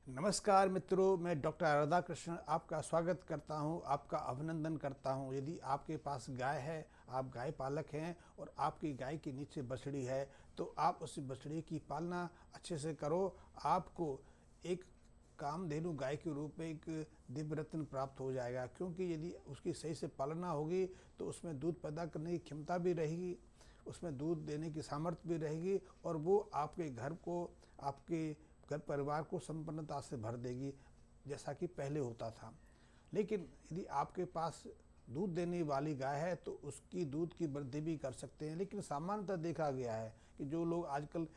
नमस्कार मित्रों, मैं डॉक्टर राधा कृष्ण आपका स्वागत करता हूं, आपका अभिनंदन करता हूं। यदि आपके पास गाय है, आप गाय पालक हैं और आपकी गाय के नीचे बछड़ी है, तो आप उस बछड़ी की पालना अच्छे से करो। आपको एक कामधेनु गाय के रूप में एक दिव्य रत्न प्राप्त हो जाएगा, क्योंकि यदि उसकी सही से पालना होगी तो उसमें दूध पैदा करने की क्षमता भी रहेगी, उसमें दूध देने की सामर्थ्य भी रहेगी और वो आपके घर को, आपके घर परिवार को संपन्नता से भर देगी, जैसा कि पहले होता था। लेकिन यदि आपके पास दूध देने वाली गाय है तो उसकी दूध की वृद्धि भी कर सकते हैं। लेकिन सामान्यतः देखा गया है कि जो लोग आजकल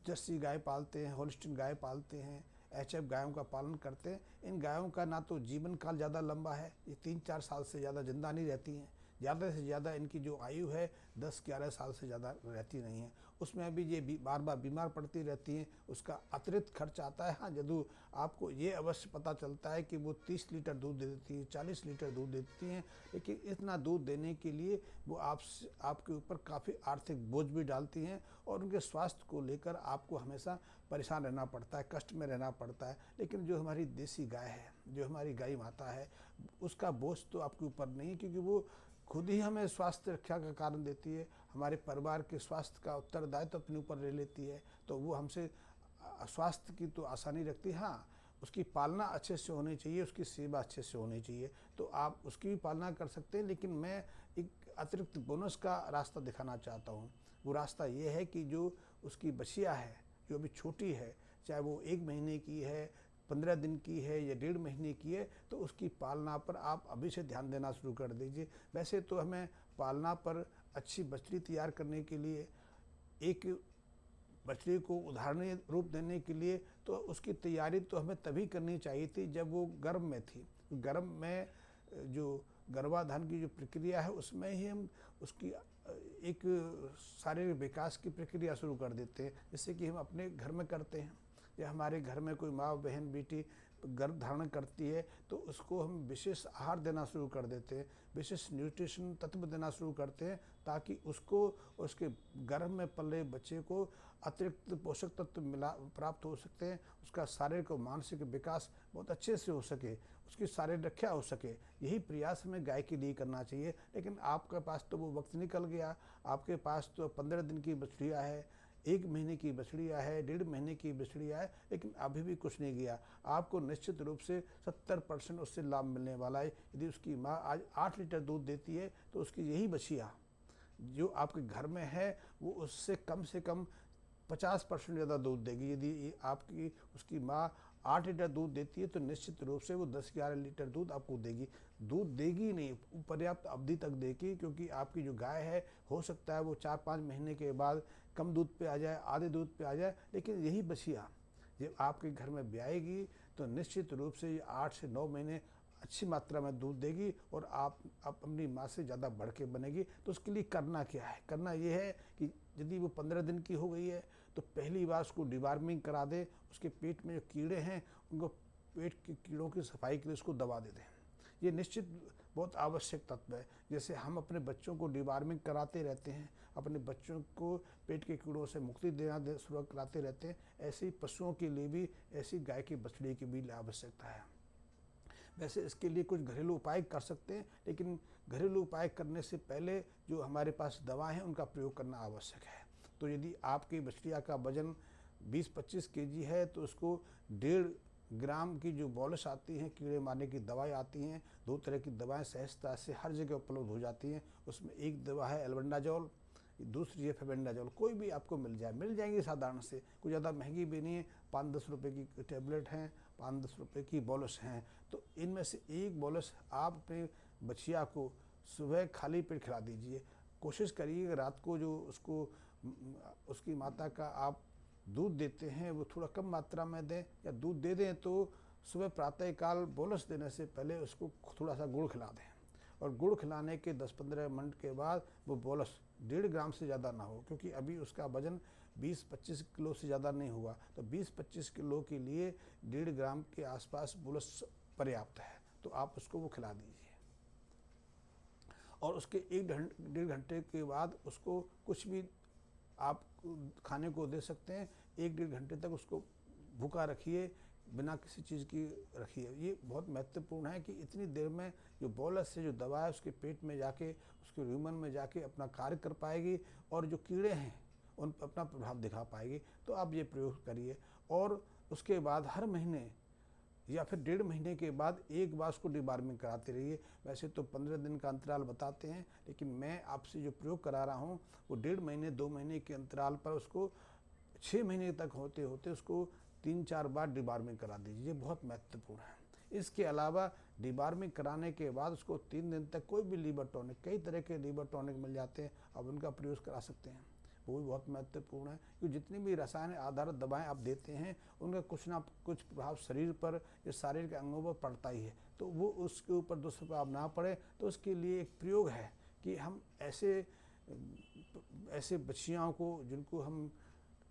जर्सी गाय पालते हैं, होल्स्टीन गाय पालते हैं, एचएफ गायों का पालन करते हैं, इन गायों का ना तो जीवन काल ज़्यादा लंबा है, ये 3-4 साल से ज़्यादा जिंदा नहीं रहती हैं। ज़्यादा से ज़्यादा इनकी जो आयु है 10-11 साल से ज़्यादा रहती नहीं है। उसमें भी ये बार बार बीमार पड़ती रहती हैं, उसका अतिरिक्त खर्च आता है। हाँ, यदि आपको ये अवश्य पता चलता है कि वो 30 लीटर दूध दे देती हैं, 40 लीटर दूध देती हैं, लेकिन इतना दूध देने के लिए वो आपके ऊपर काफ़ी आर्थिक बोझ भी डालती हैं और उनके स्वास्थ्य को लेकर आपको हमेशा परेशान रहना पड़ता है, कष्ट में रहना पड़ता है। लेकिन जो हमारी देसी गाय है, जो हमारी गाय माता है, उसका बोझ तो आपके ऊपर नहीं है, क्योंकि वो खुद ही हमें स्वास्थ्य रक्षा का कारण देती है, हमारे परिवार के स्वास्थ्य का उत्तरदायित्व तो अपने ऊपर ले लेती है। तो वो हमसे स्वास्थ्य की तो आसानी रखती है। हाँ, उसकी पालना अच्छे से होनी चाहिए, उसकी सेवा अच्छे से होनी चाहिए, तो आप उसकी भी पालना कर सकते हैं। लेकिन मैं एक अतिरिक्त बोनस का रास्ता दिखाना चाहता हूँ। वो रास्ता ये है कि जो उसकी बछिया है, जो अभी छोटी है, चाहे वो 1 महीने की है, 15 दिन की है या 1.5 महीने की है, तो उसकी पालना पर आप अभी से ध्यान देना शुरू कर दीजिए। वैसे तो हमें पालना पर अच्छी बछड़ी तैयार करने के लिए, एक बछड़ी को उदाहरणीय रूप देने के लिए, तो उसकी तैयारी तो हमें तभी करनी चाहिए थी जब वो गर्भ में थी। गर्भ में जो गर्भाधान की जो प्रक्रिया है, उसमें ही हम उसकी एक शारीरिक विकास की प्रक्रिया शुरू कर देते हैं, जैसे कि हम अपने घर में करते हैं। या हमारे घर में कोई माँ, बहन, बेटी गर्भ धारण करती है तो उसको हम विशेष आहार देना शुरू कर देते हैं, विशेष न्यूट्रिशन तत्व देना शुरू करते हैं, ताकि उसको, उसके गर्भ में पले बच्चे को अतिरिक्त पोषक तत्व प्राप्त हो सकते हैं, उसका शारीरिक और मानसिक विकास बहुत अच्छे से हो सके, उसकी शारीरिक रक्षा हो सके। यही प्रयास हमें गाय के लिए करना चाहिए। लेकिन आपके पास तो वो वक्त निकल गया, आपके पास तो 15 दिन की बछड़िया है, 1 महीने की बछड़िया है, 1.5 महीने की बछड़िया है, लेकिन अभी भी कुछ नहीं गया। आपको निश्चित रूप से 70% उससे लाभ मिलने वाला है। यदि उसकी माँ आज 8 लीटर दूध देती है तो उसकी यही बछिया जो आपके घर में है वो उससे कम से कम 50% ज़्यादा दूध देगी। यदि आपकी उसकी माँ 8 लीटर दूध देती है तो निश्चित रूप से वो 10-11 लीटर दूध आपको देगी। दूध देगी नहीं, पर्याप्त अवधि तक देगी, क्योंकि आपकी जो गाय है, हो सकता है वो 4-5 महीने के बाद कम दूध पे आ जाए, आधे दूध पे आ जाए, लेकिन यही बछिया जब आपके घर में ब्याएगी तो निश्चित रूप से ये 8 से 9 महीने अच्छी मात्रा में दूध देगी और आप अपनी माँ से ज़्यादा बढ़ के बनेगी। तो उसके लिए करना क्या है? करना ये है कि यदि वो 15 दिन की हो गई है तो पहली बार उसको डिवार्मिंग करा दें, उसके पेट में जो कीड़े हैं उनको, पेट के कीड़ों की सफाई के लिए उसको दवा दे दें। ये निश्चित बहुत आवश्यक तत्व है। जैसे हम अपने बच्चों को डिवार्मिंग कराते रहते हैं, अपने बच्चों को पेट के कीड़ों से मुक्ति देना शुरू कराते रहते हैं, ऐसे ही पशुओं के लिए भी, ऐसी गाय की बछड़ी की भी आवश्यकता है। वैसे इसके लिए कुछ घरेलू उपाय कर सकते हैं, लेकिन घरेलू उपाय करने से पहले जो हमारे पास दवा है उनका प्रयोग करना आवश्यक है। तो यदि आपकी बछड़िया का वजन 20-25 केजी है तो उसको 1.5 ग्राम की जो बॉलिश आती हैं, कीड़े मारने की दवाई आती हैं, 2 तरह की दवाएं सहजता से हर जगह उपलब्ध हो जाती हैं। उसमें एक दवा है एल्बेंडाजोल, दूसरी है फेबेंडाजोल। कोई भी आपको मिल जाएंगी साधारण से, कोई ज़्यादा महंगी भी नहीं है। 5-10 रुपये की टेबलेट हैं, 5-10 रुपये की बॉलिश हैं। तो इनमें से एक बॉलिश आप अपने बछिया को सुबह खाली पेट खिला दीजिए। कोशिश करिए रात को जो उसको उसकी माता का आप दूध देते हैं वो थोड़ा कम मात्रा में दें, या दूध दे दें तो सुबह प्रातःकाल बोलस देने से पहले उसको थोड़ा सा गुड़ खिला दें। और गुड़ खिलाने के 10-15 मिनट के बाद वो बोलस 1.5 ग्राम से ज़्यादा ना हो, क्योंकि अभी उसका वजन 20-25 किलो से ज़्यादा नहीं हुआ। तो 20-25 किलो के लिए 1.5 ग्राम के आसपास बोलस पर्याप्त है, तो आप उसको वो खिला दीजिए। और उसके 1-1.5 घंटे के बाद उसको कुछ भी आप खाने को दे सकते हैं। 1-1.5 घंटे तक उसको भूखा रखिए, बिना किसी चीज़ की रखी है। ये बहुत महत्वपूर्ण है कि इतनी देर में जो बोलस से जो दवा है उसके पेट में जाके, उसके ह्यूमन में जाके अपना कार्य कर पाएगी और जो कीड़े हैं उन पर अपना प्रभाव दिखा पाएगी। तो आप ये प्रयोग करिए और उसके बाद हर महीने या फिर 1.5 महीने के बाद एक बार उसको डिबार्मिंग कराते रहिए। वैसे तो 15 दिन का अंतराल बताते हैं, लेकिन मैं आपसे जो प्रयोग करा रहा हूँ वो 1.5 महीने 2 महीने के अंतराल पर उसको 6 महीने तक होते होते उसको 3-4 बार डिबार्मिंग करा दीजिए। ये बहुत महत्वपूर्ण है। इसके अलावा डिबार्मिंग कराने के बाद उसको 3 दिन तक कोई भी लीवर टॉनिक, कई तरह के लीवर टॉनिक मिल जाते हैं, आप उनका प्रयोग करा सकते हैं। वो भी बहुत महत्वपूर्ण है क्योंकि जितनी भी रसायन आधारित दवाएं आप देते हैं उनका कुछ ना कुछ प्रभाव शरीर पर या शारीरिक अंगों पर पड़ता ही है। तो वो उसके ऊपर दुष्प्रभाव ना पड़े, तो उसके लिए एक प्रयोग है कि हम ऐसे बच्चियों को जिनको हम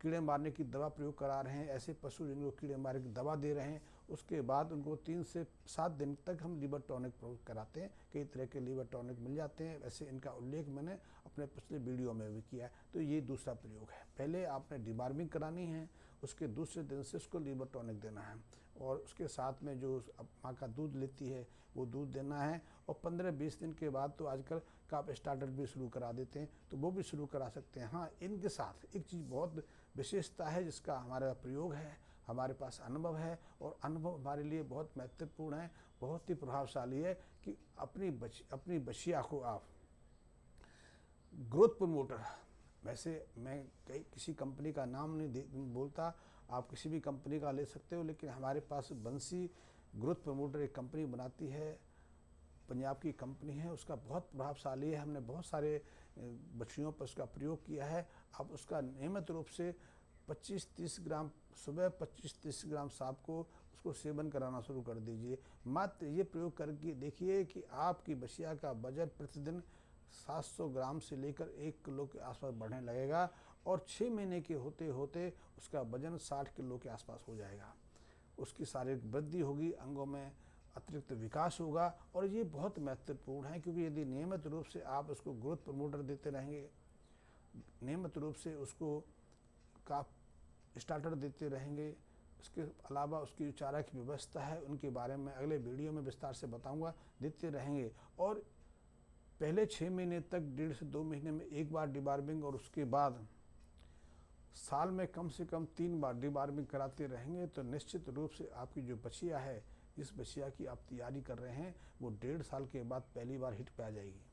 कीड़े मारने की दवा प्रयोग करा रहे हैं, ऐसे पशु जिनको कीड़े मारने की दवा दे रहे हैं, उसके बाद उनको 3 से 7 दिन तक हम लीवर टॉनिक प्रयोग कराते हैं। कई तरह के लीवर टॉनिक मिल जाते हैं, वैसे इनका उल्लेख मैंने अपने पिछले वीडियो में भी किया है। तो ये दूसरा प्रयोग है। पहले आपने डिबार्मिंग करानी है, उसके दूसरे दिन से उसको लीवर टॉनिक देना है और उसके साथ में जो माँ का दूध लेती है वो दूध देना है। और 15-20 दिन के बाद तो आजकल काप स्टार्टर भी शुरू करा देते हैं, तो वो भी शुरू करा सकते हैं। हाँ, इनके साथ एक चीज़ बहुत विशेषता है जिसका हमारा प्रयोग है, हमारे पास अनुभव है और अनुभव हमारे लिए बहुत महत्वपूर्ण है, बहुत ही प्रभावशाली है कि अपनी बच्चिया को आप ग्रोथ प्रमोटर, वैसे मैं किसी कंपनी का नाम नहीं बोलता, आप किसी भी कंपनी का ले सकते हो, लेकिन हमारे पास बंसी ग्रोथ प्रमोटर एक कंपनी बनाती है, पंजाब की कंपनी है, उसका बहुत प्रभावशाली है। हमने बहुत सारे बच्चियों पर उसका प्रयोग किया है। आप उसका नियमित रूप से 25-30 ग्राम सुबह, 25-30 ग्राम शाम को उसको सेवन कराना शुरू कर दीजिए। मात्र ये प्रयोग करके देखिए कि आपकी बच्चिया का वजन प्रतिदिन 700 ग्राम से लेकर 1 किलो के आसपास बढ़ने लगेगा और 6 महीने के होते होते उसका वजन 60 किलो के आसपास हो जाएगा। उसकी शारीरिक वृद्धि होगी, अंगों में अतिरिक्त विकास होगा। और ये बहुत महत्वपूर्ण है क्योंकि यदि नियमित रूप से आप उसको ग्रोथ प्रमोटर देते रहेंगे, नियमित रूप से उसको काफ स्टार्टर देते रहेंगे, इसके अलावा उसकी जो चारा की व्यवस्था है उनके बारे में अगले वीडियो में विस्तार से बताऊंगा, देते रहेंगे। और पहले 6 महीने तक 1.5 से 2 महीने में एक बार डिबार्मिंग और उसके बाद साल में कम से कम 3 बार डिबार्मिंग कराते रहेंगे, तो निश्चित रूप से आपकी जो बच्चिया है, जिस बच्चिया की आप तैयारी कर रहे हैं, वो 1.5 साल के बाद पहली बार हिट पे आ जाएगी।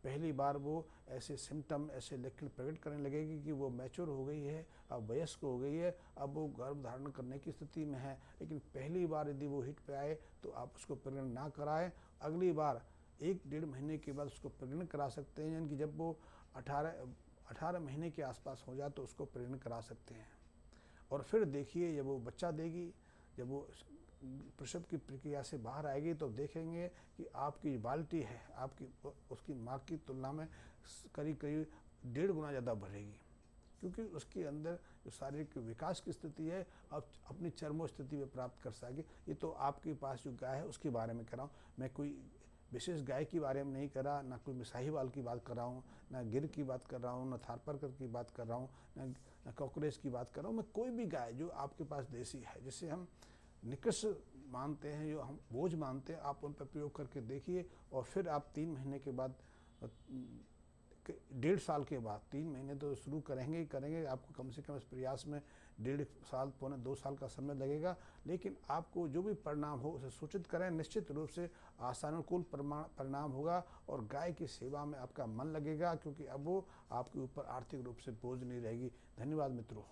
पहली बार वो ऐसे सिम्टम, ऐसे लक्षण प्रकट करने लगेगी कि वो मैच्योर हो गई है, अब वयस्क हो गई है, अब वो गर्भ धारण करने की स्थिति में है। लेकिन पहली बार यदि वो हिट पे आए तो आप उसको प्रेग्नेंट ना कराएं। अगली बार 1-1.5 महीने के बाद उसको प्रेग्नेंट करा सकते हैं, यानी कि जब वो 18 महीने के आसपास हो जाए तो उसको प्रेग्नेंट करा सकते हैं। और फिर देखिए जब वो बच्चा देगी, जब वो प्रसव की प्रक्रिया से बाहर आएगी तो देखेंगे कि आपकी बाल्टी है आपकी उसकी माँ की तुलना में करीब 1.5 गुना ज़्यादा बढ़ेगी, क्योंकि उसके अंदर जो शारीरिक विकास की स्थिति है अब अपनी चरमो स्थिति में प्राप्त कर सके। ये तो आपके पास जो गाय है उसके बारे में कर रहा हूँ, मैं कोई विशेष गाय के बारे में नहीं कर रहा, ना कोई शाहीवाल की बात कर रहा हूँ, ना गिर की बात कर रहा हूँ, ना थारपारकर की बात कर रहा हूँ, ना कॉकरेज की बात कर रहा हूँ। मैं कोई भी गाय जो आपके पास देसी है, जिसे हम निकृष्ट मानते हैं, जो हम बोझ मानते हैं, आप उन पर प्रयोग करके देखिए। और फिर आप 3 महीने के बाद, 1.5 साल के बाद, 3 महीने तो शुरू करेंगे ही करेंगे, आपको कम से कम इस प्रयास में 1.5 साल, 1.25-2 साल का समय लगेगा। लेकिन आपको जो भी परिणाम हो उसे सूचित करें, निश्चित रूप से आशानुकूल परिणाम होगा और गाय की सेवा में आपका मन लगेगा, क्योंकि अब वो आपके ऊपर आर्थिक रूप से बोझ नहीं रहेगी। धन्यवाद मित्रों।